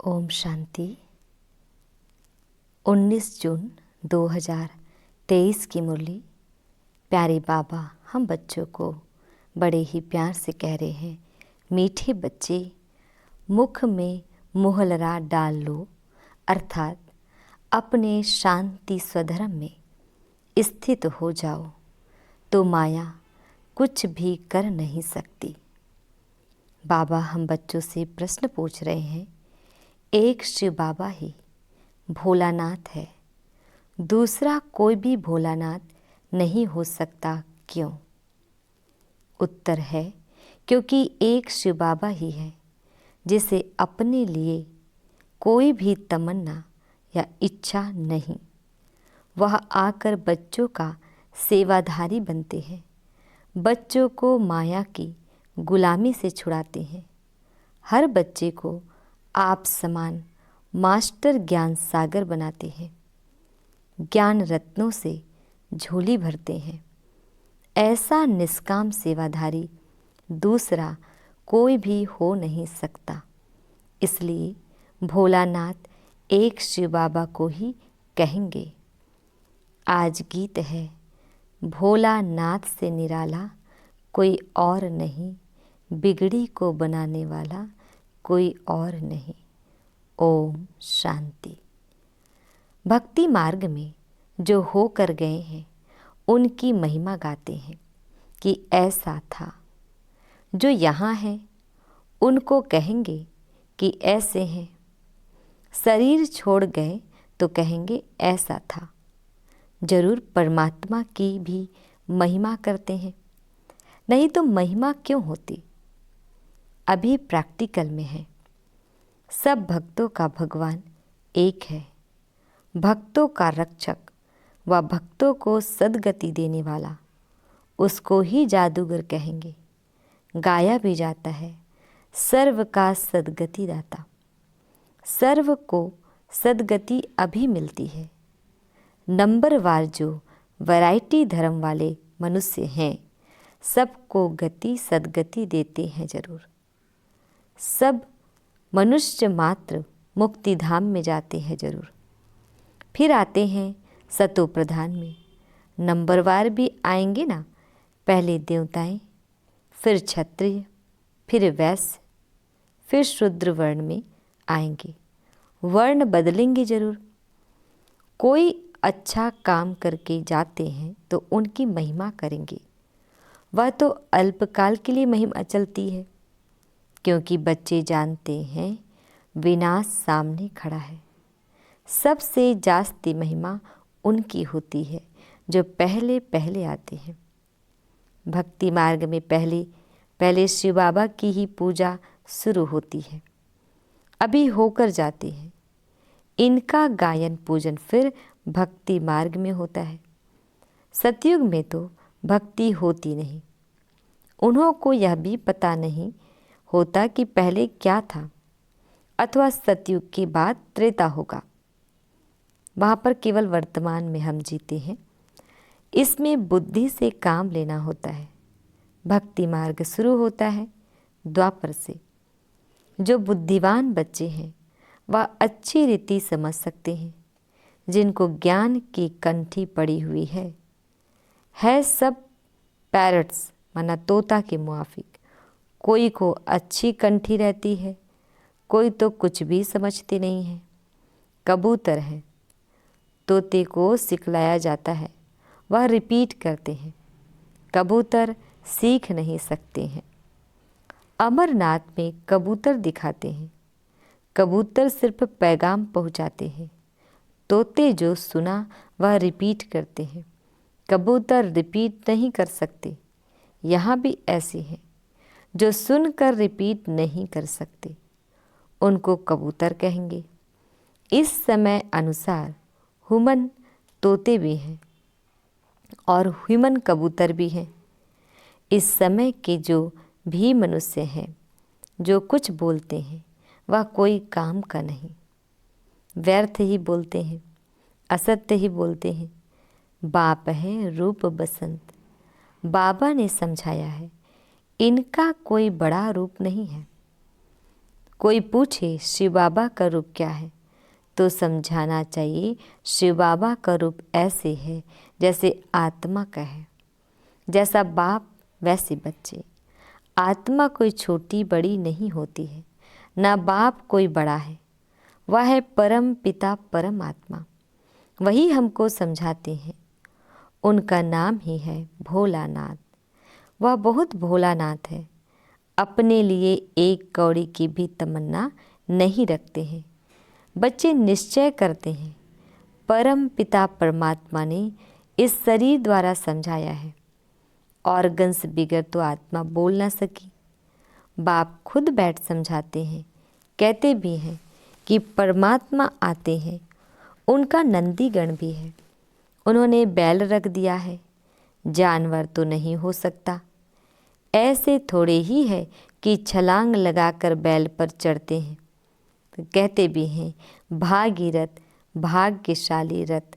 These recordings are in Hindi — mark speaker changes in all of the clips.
Speaker 1: ओम शांति। 19 जून 2023 की मुरली। प्यारे बाबा हम बच्चों को बड़े ही प्यार से कह रहे हैं, मीठे बच्चे मुख में मुहलरा डाल लो, अर्थात अपने शांति स्वधर्म में स्थित हो जाओ तो माया कुछ भी कर नहीं सकती। बाबा हम बच्चों से प्रश्न पूछ रहे हैं, एक शिव बाबा ही भोलानाथ है, दूसरा कोई भी भोलानाथ नहीं हो सकता, क्यों? उत्तर है, क्योंकि एक शिव बाबा ही है जिसे अपने लिए कोई भी तमन्ना या इच्छा नहीं। वह आकर बच्चों का सेवाधारी बनते हैं, बच्चों को माया की गुलामी से छुड़ाते हैं। हर बच्चे को आप समान मास्टर ज्ञान सागर बनाते हैं, ज्ञान रत्नों से झोली भरते हैं। ऐसा निष्काम सेवाधारी दूसरा कोई भी हो नहीं सकता। इसलिए भोलानाथ एक शिव बाबा को ही कहेंगे। आज गीत है, भोलानाथ से निराला कोई और नहीं, बिगड़ी को बनाने वाला कोई और नहीं। ओम शांति। भक्ति मार्ग में जो होकर गए हैं उनकी महिमा गाते हैं कि ऐसा था। जो यहाँ हैं उनको कहेंगे कि ऐसे हैं। शरीर छोड़ गए तो कहेंगे ऐसा था। जरूर परमात्मा की भी महिमा करते हैं, नहीं तो महिमा क्यों होती। अभी प्रैक्टिकल में है, सब भक्तों का भगवान एक है, भक्तों का रक्षक व भक्तों को सद्गति देने वाला, उसको ही जादूगर कहेंगे। गाया भी जाता है, सर्व का सद्गति दाता। सर्व को सद्गति अभी मिलती है। नंबरवार जो वैरायटी धर्म वाले मनुष्य हैं, सबको गति सद्गति देते हैं जरूर। सब मनुष्य मात्र मुक्ति धाम में जाते हैं जरूर, फिर आते हैं सतो प्रधान में। नंबरवार भी आएंगे ना, पहले देवताएं, फिर क्षत्रिय, फिर वैश्य, फिर शूद्र वर्ण में आएंगे। वर्ण बदलेंगे जरूर। कोई अच्छा काम करके जाते हैं तो उनकी महिमा करेंगे। वह तो अल्पकाल के लिए महिमा चलती है, क्योंकि बच्चे जानते हैं विनाश सामने खड़ा है। सबसे जास्ती महिमा उनकी होती है जो पहले पहले आते हैं। भक्ति मार्ग में पहले शिव बाबा की ही पूजा शुरू होती है, अभी होकर जाते हैं। इनका गायन पूजन फिर भक्ति मार्ग में होता है। सतयुग में तो भक्ति होती नहीं। उन्हों को यह भी पता नहीं होता कि पहले क्या था, अथवा सतयुग के बाद त्रेता होगा। वहाँ पर केवल वर्तमान में हम जीते हैं। इसमें बुद्धि से काम लेना होता है। भक्ति मार्ग शुरू होता है द्वापर से। जो बुद्धिवान बच्चे हैं वह अच्छी रीति समझ सकते हैं, जिनको ज्ञान की कंठी पड़ी हुई है सब पैरट्स माना तोता के मुआफिक। कोई को अच्छी कंठी रहती है, कोई तो कुछ भी समझते नहीं है। कबूतर है, तोते को सिखलाया जाता है, वह रिपीट करते हैं। कबूतर सीख नहीं सकते हैं। अमरनाथ में कबूतर दिखाते हैं, कबूतर सिर्फ पैगाम पहुंचाते हैं। तोते जो सुना वह रिपीट करते हैं, कबूतर रिपीट नहीं कर सकते। यहाँ भी ऐसे हैं जो सुनकर रिपीट नहीं कर सकते, उनको कबूतर कहेंगे। इस समय अनुसार ह्यूमन तोते भी हैं और ह्यूमन कबूतर भी हैं। इस समय के जो भी मनुष्य हैं, जो कुछ बोलते हैं वह कोई काम का नहीं, व्यर्थ ही बोलते हैं, असत्य ही बोलते हैं। बाप है रूप बसंत। बाबा ने समझाया है, इनका कोई बड़ा रूप नहीं है, कोई पूछे शिव बाबा का रूप क्या है, तो समझाना चाहिए शिव बाबा का रूप ऐसे है जैसे आत्मा का है। जैसा बाप वैसे बच्चे। आत्मा कोई छोटी बड़ी नहीं होती है, ना बाप कोई बड़ा है। वह है परम पिता परमात्मा। वही हमको समझाते हैं। उनका नाम ही है भोलानाथ। वह बहुत भोलानाथ है। अपने लिए एक कौड़ी की भी तमन्ना नहीं रखते हैं। बच्चे निश्चय करते हैं। परम पिता परमात्मा ने इस शरीर द्वारा समझाया है। ऑर्गन्स बिगड़ तो आत्मा बोल ना सकी। बाप खुद बैठ समझाते हैं। कहते भी हैं कि परमात्मा आते हैं। उनका नंदीगण भी है। उन्होंने बैल रख दिया है। जानवर तो नहीं हो सकता। ऐसे थोड़े ही है कि छलांग लगाकर बैल पर चढ़ते हैं। तो कहते भी हैं भागीरथ भाग्यशाली रथ,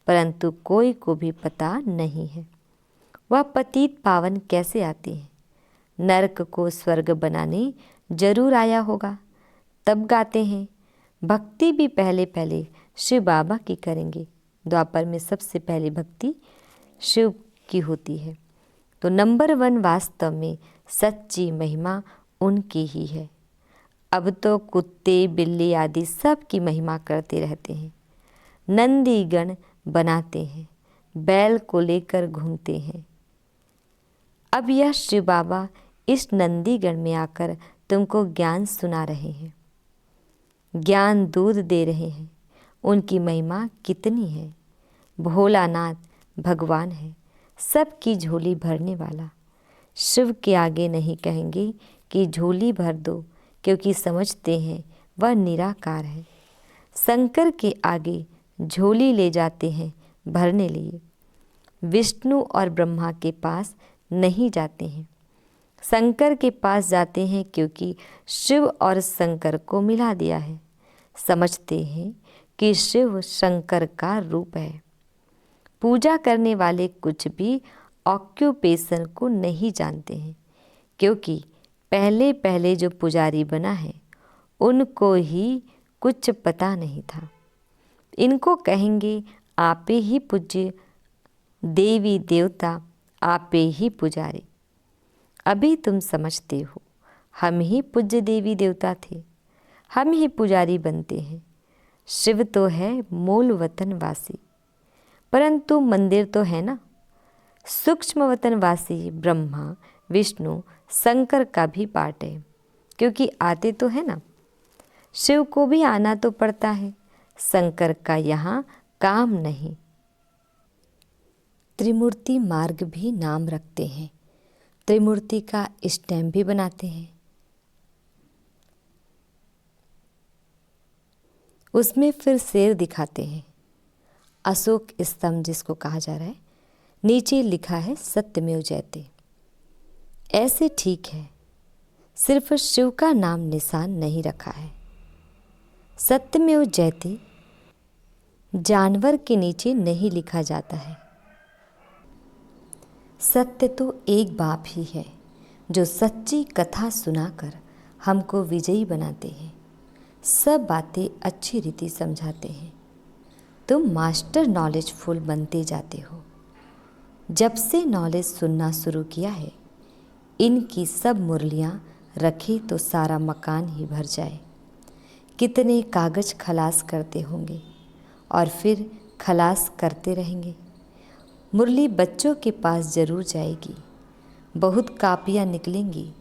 Speaker 1: परंतु कोई को भी पता नहीं है वह पतित पावन कैसे आती है। नरक को स्वर्ग बनाने जरूर आया होगा, तब गाते हैं। भक्ति भी पहले पहले शिव बाबा की करेंगे। द्वापर में सबसे पहले भक्ति शिव की होती है। तो नंबर 1 वास्तव में सच्ची महिमा उनकी ही है। अब तो कुत्ते बिल्ली आदि सब की महिमा करते रहते हैं। नंदीगण बनाते हैं, बैल को लेकर घूमते हैं। अब यह शिव बाबा इस नंदीगण में आकर तुमको ज्ञान सुना रहे हैं, ज्ञान दूध दे रहे हैं। उनकी महिमा कितनी है। भोलानाथ भगवान है, सबकी झोली भरने वाला। शिव के आगे नहीं कहेंगे कि झोली भर दो, क्योंकि समझते हैं वह निराकार है। शंकर के आगे झोली ले जाते हैं भरने लिए। विष्णु और ब्रह्मा के पास नहीं जाते हैं, शंकर के पास जाते हैं, क्योंकि शिव और शंकर को मिला दिया है। समझते हैं कि शिव शंकर का रूप है। पूजा करने वाले कुछ भी ऑक्यूपेशन को नहीं जानते हैं, क्योंकि पहले पहले जो पुजारी बना है उनको ही कुछ पता नहीं था। इनको कहेंगे आपे ही पूज्य देवी देवता, आपे ही पुजारी। अभी तुम समझते हो हम ही पूज्य देवी देवता थे, हम ही पुजारी बनते हैं। शिव तो है मूल वतन वासी, परंतु मंदिर तो है ना। सूक्ष्म वतन वासी ब्रह्मा विष्णु शंकर का भी पार्ट है, क्योंकि आते तो है ना। शिव को भी आना तो पड़ता है, शंकर का यहाँ काम नहीं। त्रिमूर्ति मार्ग भी नाम रखते हैं, त्रिमूर्ति का स्टैम्प भी बनाते हैं। उसमें फिर शेर दिखाते हैं, अशोक स्तंभ जिसको कहा जा रहा है। नीचे लिखा है सत्यमेव जयते। ऐसे ठीक है, सिर्फ शिव का नाम निशान नहीं रखा है। सत्यमेव जयते जानवर के नीचे नहीं लिखा जाता है। सत्य तो एक बाप ही है, जो सच्ची कथा सुनाकर हमको विजयी बनाते हैं। सब बातें अच्छी रीति समझाते हैं। तुम मास्टर नॉलेजफुल बनते जाते हो। जब से नॉलेज सुनना शुरू किया है, इनकी सब मुरलियाँ रखे तो सारा मकान ही भर जाए। कितने कागज खलास करते होंगे और फिर खलास करते रहेंगे। मुरली बच्चों के पास जरूर जाएगी, बहुत कापियाँ निकलेंगी।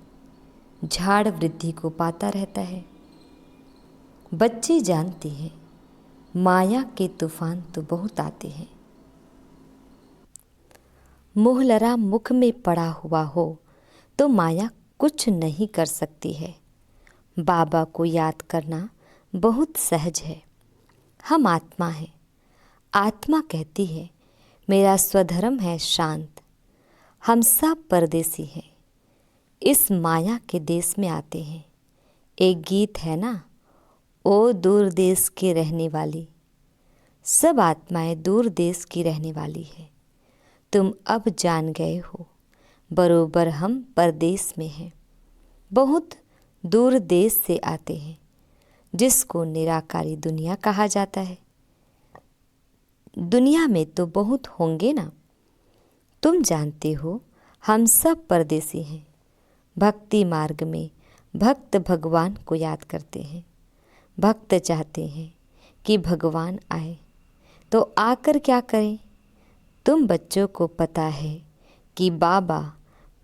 Speaker 1: झाड़ वृद्धि को पाता रहता है। बच्चे जानते हैं माया के तूफान तो बहुत आते हैं। मोहलरा मुख में पड़ा हुआ हो तो माया कुछ नहीं कर सकती है। बाबा को याद करना बहुत सहज है। हम आत्मा हैं। आत्मा कहती है मेरा स्वधर्म है शांत। हम सब परदेसी हैं, इस माया के देश में आते हैं। एक गीत है ना, ओ दूर देश के रहने वाली। सब आत्माएं दूर देश की रहने वाली है। तुम अब जान गए हो, बरोबर हम परदेश में हैं। बहुत दूर देश से आते हैं, जिसको निराकारी दुनिया कहा जाता है। दुनिया में तो बहुत होंगे ना, तुम जानते हो हम सब परदेसी हैं। भक्ति मार्ग में भक्त भगवान को याद करते हैं। भक्त चाहते हैं कि भगवान आए, तो आकर क्या करें? तुम बच्चों को पता है कि बाबा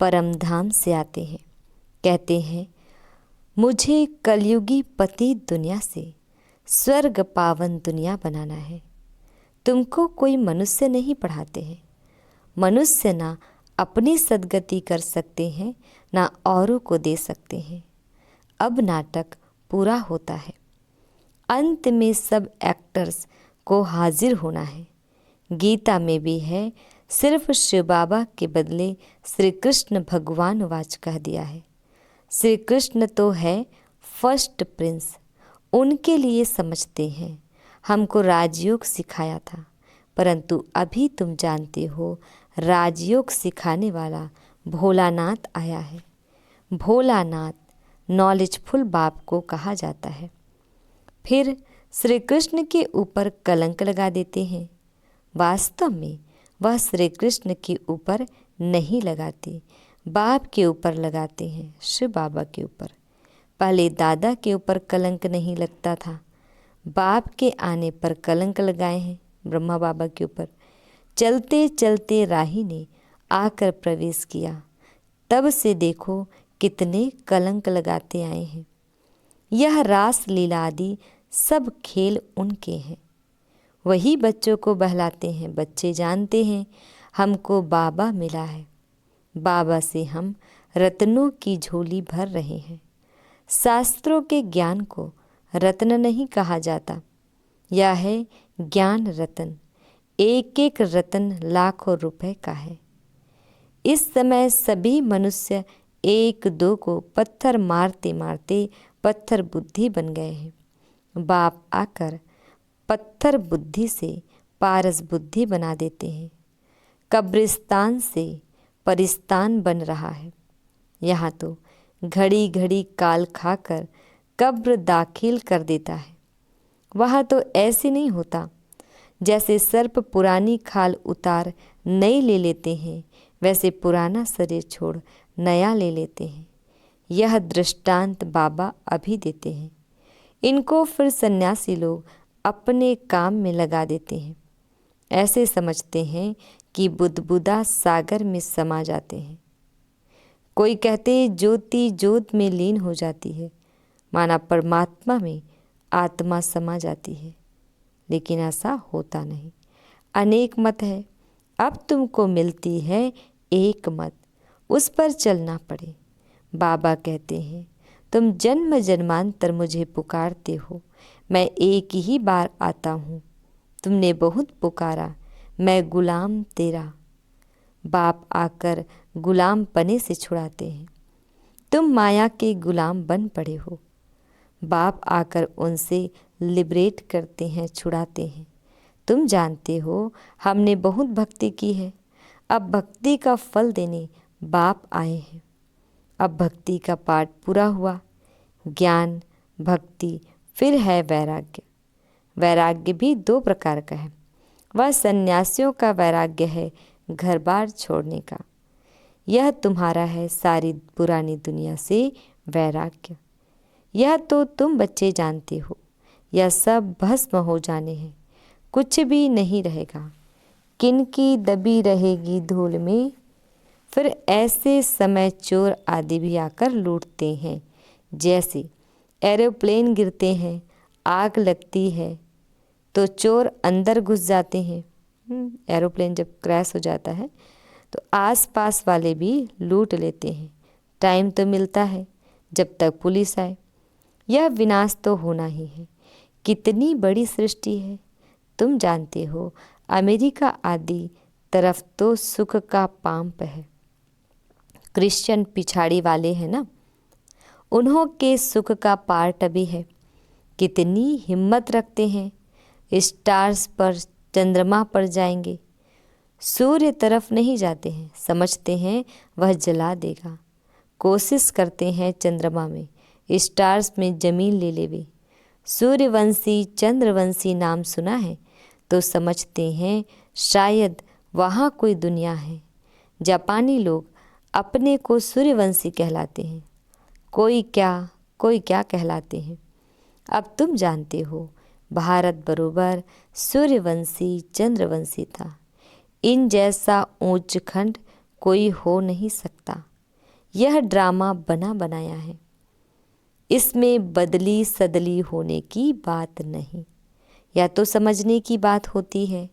Speaker 1: परम धाम से आते हैं, कहते हैं मुझे कलयुगी पति दुनिया से स्वर्ग पावन दुनिया बनाना है। तुमको कोई मनुष्य नहीं पढ़ाते हैं। मनुष्य ना अपनी सद्गति कर सकते हैं, ना औरों को दे सकते हैं। अब नाटक पूरा होता है। अंत में सब एक्टर्स को हाजिर होना है। गीता में भी है, सिर्फ शिव बाबा के बदले श्री कृष्ण भगवान वाच कह दिया है। श्री कृष्ण तो है फर्स्ट प्रिंस, उनके लिए समझते हैं। हमको राजयोग सिखाया था, परंतु अभी तुम जानते हो राजयोग सिखाने वाला भोलानाथ आया है। भोलानाथ नॉलेजफुल बाप को कहा जाता है। फिर श्री कृष्ण के ऊपर कलंक लगा देते हैं। वास्तव में वह श्री कृष्ण के ऊपर नहीं लगाते, बाप के ऊपर लगाते हैं, शिव बाबा के ऊपर। पहले दादा के ऊपर कलंक नहीं लगता था, बाप के आने पर कलंक लगाए हैं ब्रह्मा बाबा के ऊपर। चलते चलते राही ने आकर प्रवेश किया, तब से देखो कितने कलंक लगाते आए हैं। यह रास लीला आदि सब खेल उनके हैं। वही बच्चों को बहलाते हैं। बच्चे जानते हैं हमको बाबा मिला है, बाबा से हम रत्नों की झोली भर रहे हैं। शास्त्रों के ज्ञान को रत्न नहीं कहा जाता, यह है ज्ञान रत्न। एक एक रत्न लाखों रुपए का है। इस समय सभी मनुष्य एक दो को पत्थर मारते मारते पत्थर बुद्धि बन गए हैं। बाप आकर पत्थर बुद्धि से पारस बुद्धि बना देते हैं। कब्रिस्तान से परिस्तान बन रहा है। यहाँ तो घड़ी घड़ी काल खाकर कब्र दाखिल कर देता है। वहाँ तो ऐसे नहीं होता। जैसे सर्प पुरानी खाल उतार नई ले लेते हैं, वैसे पुराना शरीर छोड़ नया ले लेते हैं। यह दृष्टांत बाबा अभी देते हैं। इनको फिर सन्यासी लोग अपने काम में लगा देते हैं। ऐसे समझते हैं कि बुदबुदा सागर में समा जाते हैं। कोई कहते ज्योति ज्योत में लीन हो जाती है, माना परमात्मा में आत्मा समा जाती है, लेकिन ऐसा होता नहीं। अनेक मत है, अब तुमको मिलती है एक मत, उस पर चलना पड़े। बाबा कहते हैं तुम जन्म जन्मांतर मुझे पुकारते हो, मैं एक ही बार आता हूँ। तुमने बहुत पुकारा, मैं गुलाम तेरा। बाप आकर गुलाम पने से छुड़ाते हैं। तुम माया के गुलाम बन पड़े हो। बाप आकर उनसे लिबरेट करते हैं, छुड़ाते हैं। तुम जानते हो हमने बहुत भक्ति की है, अब भक्ति का फल देने बाप आए हैं। अब भक्ति का पाठ पूरा हुआ। ज्ञान, भक्ति, फिर है वैराग्य। वैराग्य भी दो प्रकार का है। वह सन्यासियों का वैराग्य है घर बार छोड़ने का। यह तुम्हारा है सारी पुरानी दुनिया से वैराग्य। यह तो तुम बच्चे जानते हो, यह सब भस्म हो जाने हैं, कुछ भी नहीं रहेगा। किनकी दबी रहेगी धूल में। फिर ऐसे समय चोर आदि भी आकर लूटते हैं। जैसे एरोप्लेन गिरते हैं, आग लगती है तो चोर अंदर घुस जाते हैं। एरोप्लेन जब क्रैश हो जाता है तो आसपास वाले भी लूट लेते हैं। टाइम तो मिलता है जब तक पुलिस आए। यह विनाश तो होना ही है। कितनी बड़ी सृष्टि है। तुम जानते हो अमेरिका आदि तरफ तो सुख का पांप है। क्रिश्चियन पिछाड़ी वाले हैं ना, उन्हों के सुख का पार्ट अभी है। कितनी हिम्मत रखते हैं। स्टार्स पर, चंद्रमा पर जाएंगे, सूर्य तरफ नहीं जाते हैं। समझते हैं वह जला देगा। कोशिश करते हैं चंद्रमा में, स्टार्स में जमीन ले लेवे। सूर्यवंशी चंद्रवंशी नाम सुना है तो समझते हैं शायद वहाँ कोई दुनिया है। जापानी लोग अपने को सूर्यवंशी कहलाते हैं, कोई क्या कहलाते हैं। अब तुम जानते हो भारत बरोबर सूर्यवंशी चंद्रवंशी था। इन जैसा ऊंच खंड कोई हो नहीं सकता। यह ड्रामा बना बनाया है, इसमें बदली सदली होने की बात नहीं, या तो समझने की बात होती है।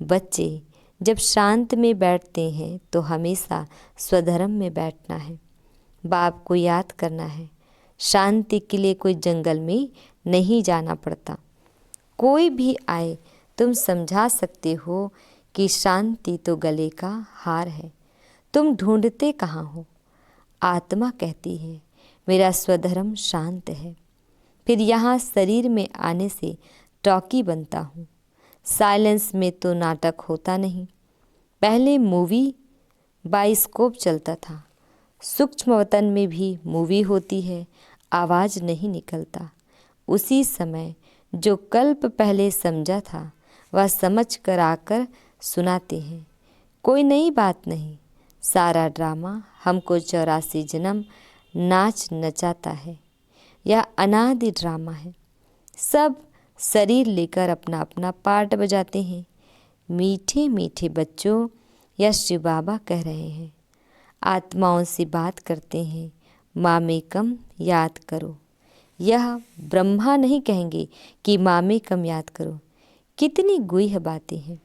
Speaker 1: बच्चे जब शांत में बैठते हैं तो हमेशा स्वधर्म में बैठना है, बाप को याद करना है। शांति के लिए कोई जंगल में नहीं जाना पड़ता। कोई भी आए तुम समझा सकते हो कि शांति तो गले का हार है। तुम ढूंढते कहाँ हो? आत्मा कहती है मेरा स्वधर्म शांत है। फिर यहाँ शरीर में आने से टॉकी बनता हूँ। साइलेंस में तो नाटक होता नहीं। पहले मूवी बाइस्कोप चलता था, सूक्ष्म वतन में भी मूवी होती है, आवाज़ नहीं निकलता। उसी समय जो कल्प पहले समझा था वह समझ कर आकर सुनाते हैं। कोई नई बात नहीं। सारा ड्रामा हमको 84 जन्म नाच नचाता है। यह अनादि ड्रामा है। सब शरीर लेकर अपना अपना पार्ट बजाते हैं। मीठे मीठे बच्चों, यह शिव बाबा कह रहे हैं। आत्माओं से बात करते हैं, मामेकम याद करो। यह ब्रह्मा नहीं कहेंगे कि मामेकम याद करो। कितनी गुह्य बातें हैं।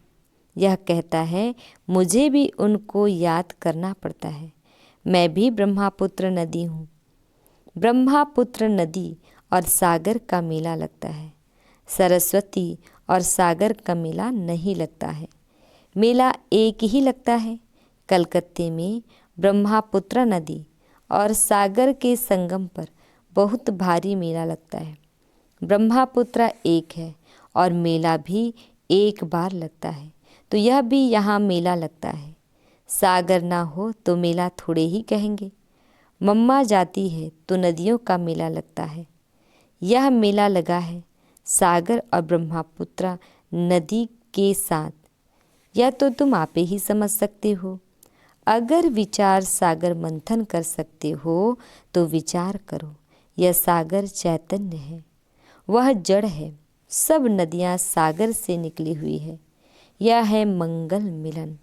Speaker 1: यह कहता है मुझे भी उनको याद करना पड़ता है। मैं भी ब्रह्मपुत्र नदी हूँ। ब्रह्मपुत्र नदी और सागर का मेला लगता है। सरस्वती और सागर का मेला नहीं लगता है। मेला एक ही लगता है। कलकत्ते में ब्रह्मपुत्र नदी और सागर के संगम पर बहुत भारी मेला लगता है। ब्रह्मपुत्र एक है और मेला भी एक बार लगता है, तो यह भी यहाँ मेला लगता है। सागर ना हो तो मेला थोड़े ही कहेंगे। मम्मा जाती है तो नदियों का मेला लगता है। यह मेला लगा है सागर और ब्रह्मपुत्र नदी के साथ। या तो तुम आपे ही समझ सकते हो। अगर विचार सागर मंथन कर सकते हो तो विचार करो। यह सागर चैतन्य है, वह जड़ है। सब नदियाँ सागर से निकली हुई है। यह है मंगल मिलन।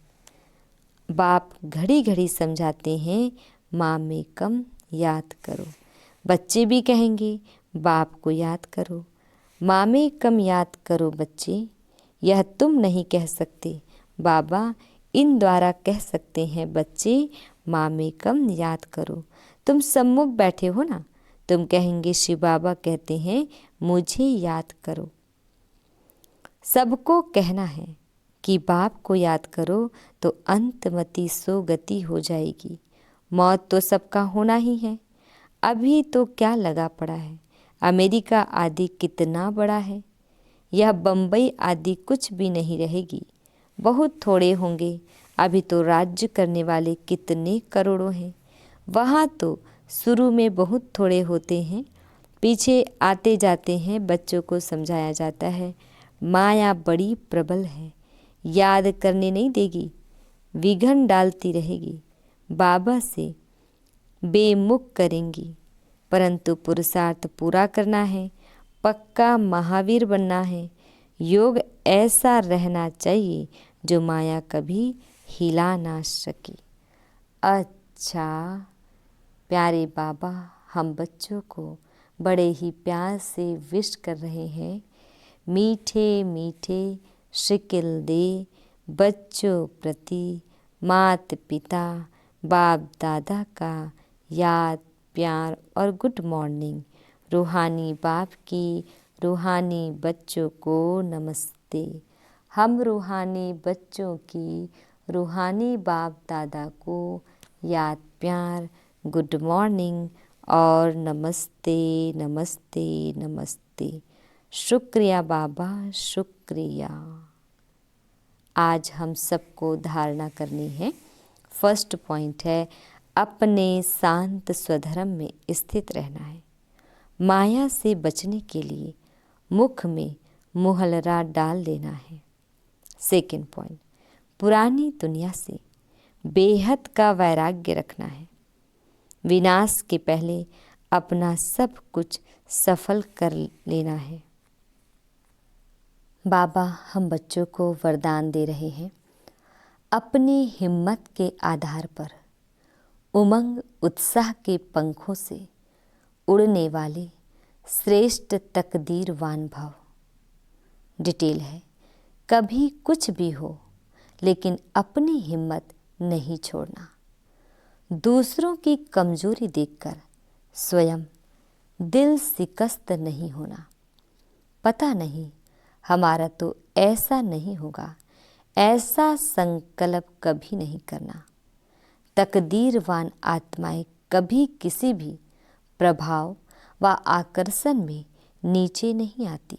Speaker 1: बाप घड़ी घड़ी समझाते हैं मामेकम याद करो। बच्चे भी कहेंगे बाप को याद करो। मामेकम याद करो बच्चे। यह तुम नहीं कह सकते, बाबा इन द्वारा कह सकते हैं बच्चे मामेकम याद करो। तुम सम्मुख बैठे हो ना, तुम कहेंगे शिव बाबा कहते हैं मुझे याद करो। सबको कहना है कि बाप को याद करो तो अंतमति सो गति हो जाएगी। मौत तो सबका होना ही है। अभी तो क्या लगा पड़ा है। अमेरिका आदि कितना बड़ा है। यह बम्बई आदि कुछ भी नहीं रहेगी। बहुत थोड़े होंगे। अभी तो राज्य करने वाले कितने करोड़ों हैं। वहाँ तो शुरू में बहुत थोड़े होते हैं, पीछे आते जाते हैं। बच्चों को समझाया जाता है माया बड़ी प्रबल है, याद करने नहीं देगी, विघन डालती रहेगी, बाबा से बेमुख करेंगी। परंतु पुरुषार्थ पूरा करना है, पक्का महावीर बनना है। योग ऐसा रहना चाहिए जो माया कभी हिला ना सके। अच्छा प्यारे बाबा हम बच्चों को बड़े ही प्यार से विश कर रहे हैं। मीठे मीठे शिकिल दे बच्चों प्रति मात पिता बाप दादा का याद प्यार और गुड मॉर्निंग। रूहानी बाप की रूहानी बच्चों को नमस्ते। हम रूहानी बच्चों की रूहानी बाप दादा को याद प्यार गुड मॉर्निंग और नमस्ते नमस्ते नमस्ते। शुक्रिया बाबा शुक्रिया। आज हम सबको धारणा करनी है। फर्स्ट पॉइंट है अपने शांत स्वधर्म में स्थित रहना है। माया से बचने के लिए मुख में मुहलरा डाल देना है। सेकंड पॉइंट, पुरानी दुनिया से बेहद का वैराग्य रखना है। विनाश के पहले अपना सब कुछ सफल कर लेना है। बाबा हम बच्चों को वरदान दे रहे हैं, अपनी हिम्मत के आधार पर उमंग उत्साह के पंखों से उड़ने वाले श्रेष्ठ तकदीरवान भव। डिटेल है, कभी कुछ भी हो लेकिन अपनी हिम्मत नहीं छोड़ना। दूसरों की कमजोरी देखकर स्वयं दिल शिकस्त नहीं होना। पता नहीं हमारा तो ऐसा नहीं होगा, ऐसा संकल्प कभी नहीं करना। तकदीरवान आत्माएं कभी किसी भी प्रभाव व आकर्षण में नीचे नहीं आती।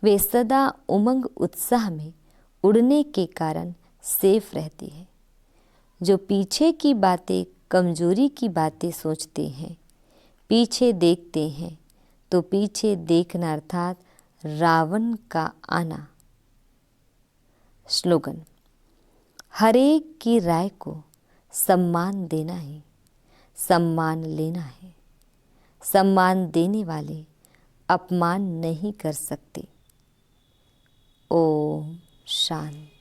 Speaker 1: वे सदा उमंग उत्साह में उड़ने के कारण सेफ रहती है। जो पीछे की बातें, कमजोरी की बातें सोचते हैं, पीछे देखते हैं, तो पीछे देखना अर्थात रावण का आना। स्लोगन, हरेक की राय को सम्मान देना है, सम्मान लेना है। सम्मान देने वाले अपमान नहीं कर सकते। ओम शांति।